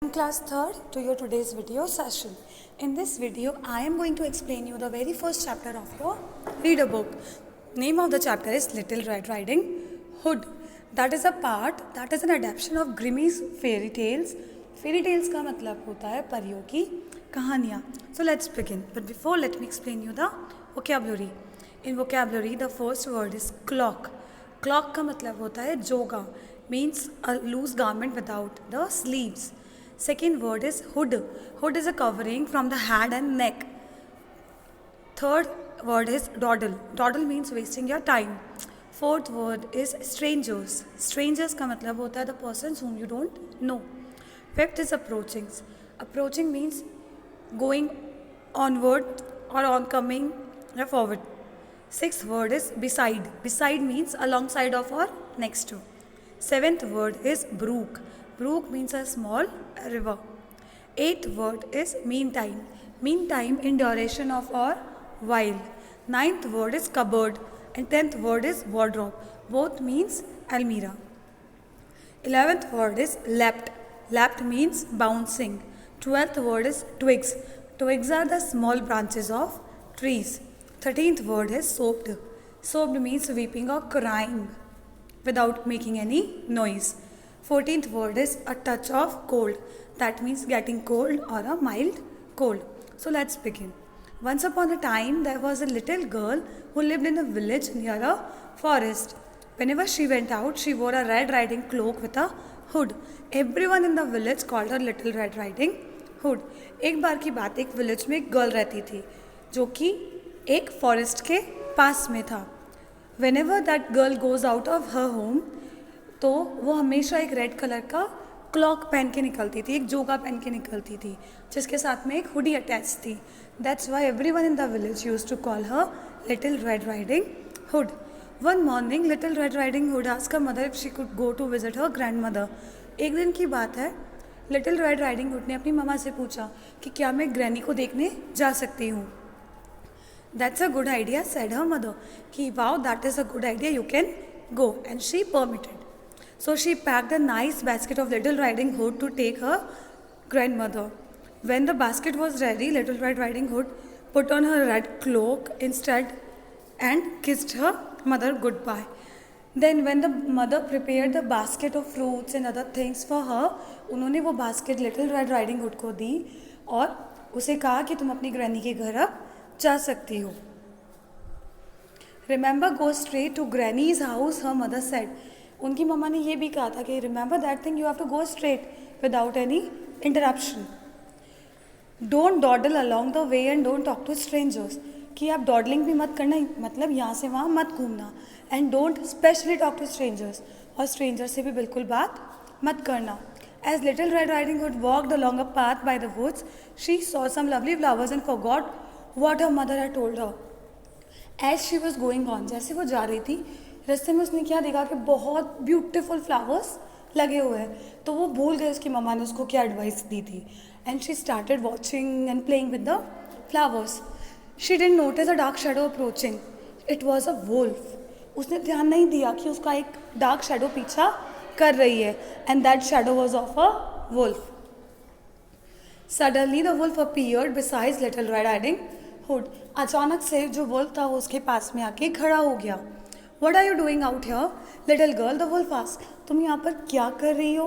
Class 3rd to your today's video session. In this video, I am going to explain you the very first chapter of your reader book. Name of the chapter is Little Red Riding Hood. That is an adaptation of Grimm's fairy tales. Fairy tales का मतलब होता है परियों की कहानियाँ. So let's begin. But before, let me explain you the vocabulary. In vocabulary, the first word is clock. Clock का मतलब होता है जोगा, means a loose garment without the sleeves. Second word is hood. Hood is a covering from the head and neck. Third word is dawdle. Dawdle means wasting your time. Fourth word is strangers. Strangers का मतलब होता है the persons whom you don't know. Fifth is approaching. Approaching means going onward or oncoming or forward. Sixth word is beside. Beside means alongside of or next to. Seventh word is brook. Brook means a small river. Eighth word is meantime. Meantime in duration of or while. Ninth word is cupboard. And 10th word is wardrobe. Both means almirah. 11th word is leapt. Leapt means bouncing. 12th word is twigs. Twigs are the small branches of trees. 13th word is sobbed. Sobbed means weeping or crying without making any noise. 14th word is a touch of cold. That means getting cold or a mild cold. So let's begin. Once upon a time, there was a little girl who lived in a village near a forest. Whenever she went out, she wore a red riding cloak with a hood. Everyone in the village called her Little Red Riding Hood. एक बार की बात, एक village में एक girl रहती थी जो कि एक फॉरेस्ट के पास में था. Whenever that girl goes out of her home, तो वो हमेशा एक रेड कलर का क्लॉक पहन के निकलती थी, एक जोगा पहन के निकलती थी जिसके साथ में एक हुडी अटैच थी. That's why everyone in the village used to call her little red riding hood. One morning little red riding hood asked her mother if she could go to visit her grandmother. एक दिन की बात है, little red riding hood ने अपनी मम्मा से पूछा कि क्या मैं ग्रैनी को देखने जा सकती हूँ. That's a good idea said her mother. कि wow that is a good idea, you can go. And she permitted. So she packed a nice basket of Little Riding Hood to take her grandmother. When the basket was ready, Little Red Riding Hood put on her red cloak instead and kissed her mother goodbye. Then when the mother prepared the basket of fruits and other things for her, उन्होंने वो basket Little Red Riding Hood को दी और उसे कहा कि तुम अपनी granny के घर अब जा सकती हो. Remember, go straight to Granny's house, her mother said. उनकी मम्मा ने ये भी कहा था कि remember that thing, you have to go straight without any interruption. Don't dawdle along the way and don't talk to strangers. कि आप डॉडलिंग भी मत करना, मतलब यहाँ से वहाँ मत घूमना. And don't especially talk to strangers, और स्ट्रेंजर्स से भी बिल्कुल बात मत करना. As little red riding hood walked along a path by the woods, she saw some lovely flowers and forgot what her mother had told her. As she was going on, जैसे वो जा रही थी, रास्ते में उसने क्या देखा कि बहुत ब्यूटीफुल फ्लावर्स लगे हुए हैं. तो वो भूल गए उसकी मम्मा ने उसको क्या एडवाइस दी थी. And she started watching and playing with the flowers. She didn't notice a dark shadow approaching. It was a wolf. उसने ध्यान नहीं दिया कि उसका एक डार्क शैडो पीछा कर रही है. And that shadow was of a wolf. Suddenly the wolf appeared besides little red riding hood. अचानक से जो वुल्फ था वो उसके पास में आके खड़ा हो गया. What are you doing out here, little girl? The wolf asked. तुम यहाँ पर क्या कर रही हो?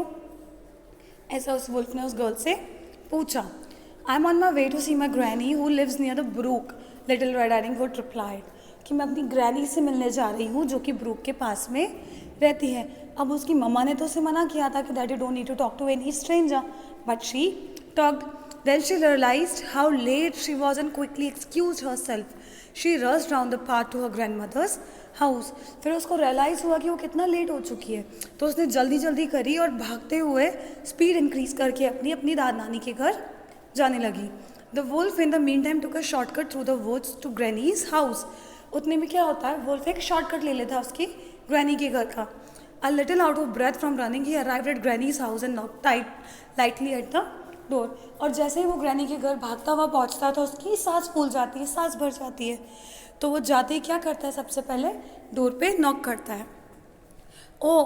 ऐसा उस wolf ने उस girl से पूछा. I'm on my way to see my granny who lives near the brook. Little Red Riding Hood replied. कि मैं अपनी ग्रैनी से मिलने जा रही हूँ जो कि ब्रूक के पास में रहती है. अब उसकी मम्मा ने तो उसे मना किया था कि that you don't need to talk to any stranger, but she talked. Then she realized how late she was and quickly excused herself. She rushed down the path to her grandmother's house. फिर उसको realise हुआ कि वो कितना late हो चुकी है, तो उसने जल्दी जल्दी करी और भागते हुए स्पीड इंक्रीज करके अपनी अपनी दादा नानी के घर जाने लगी. The wolf in the mean time took a shortcut through the woods to granny's house. उतने में क्या होता है, वुल्फ एक शॉर्टकट ले लेता है उसकी ग्रैनी के घर का. A little out of breath from running he arrived at granny's house and knock lightly at the door. और जैसे ही वो ग्रैनी के घर भागता हुआ पहुंचता तो उसकी सांस फूल जाती है, सांस भर जाती है. तो वो जाते ही क्या करता है, सबसे पहले डोर पे नॉक करता है. ओ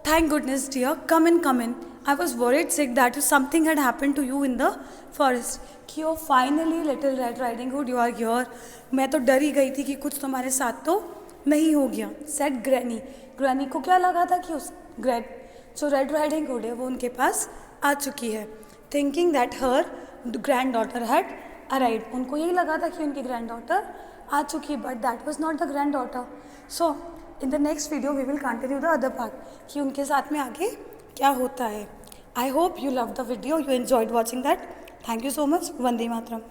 Thank goodness, dear. Come in, come in. I was worried sick that something had happened to you in the forest. कि oh finally little Red Riding Hood, you are here. मैं तो डर ही गई थी कि कुछ तुम्हारे साथ तो नहीं हो गया. Said Granny. Granny को क्या लगा था कि उस जो Red Riding Hood है वो उनके पास आ चुकी है. Thinking that her granddaughter had arrived. उनको यही लगा था कि उनकी granddaughter आ चुकी, but that was not the granddaughter. So in the next video we will continue the other part कि उनके साथ में आगे क्या होता है. I hope you loved the video, you enjoyed watching that. Thank you so much. Vande Mataram.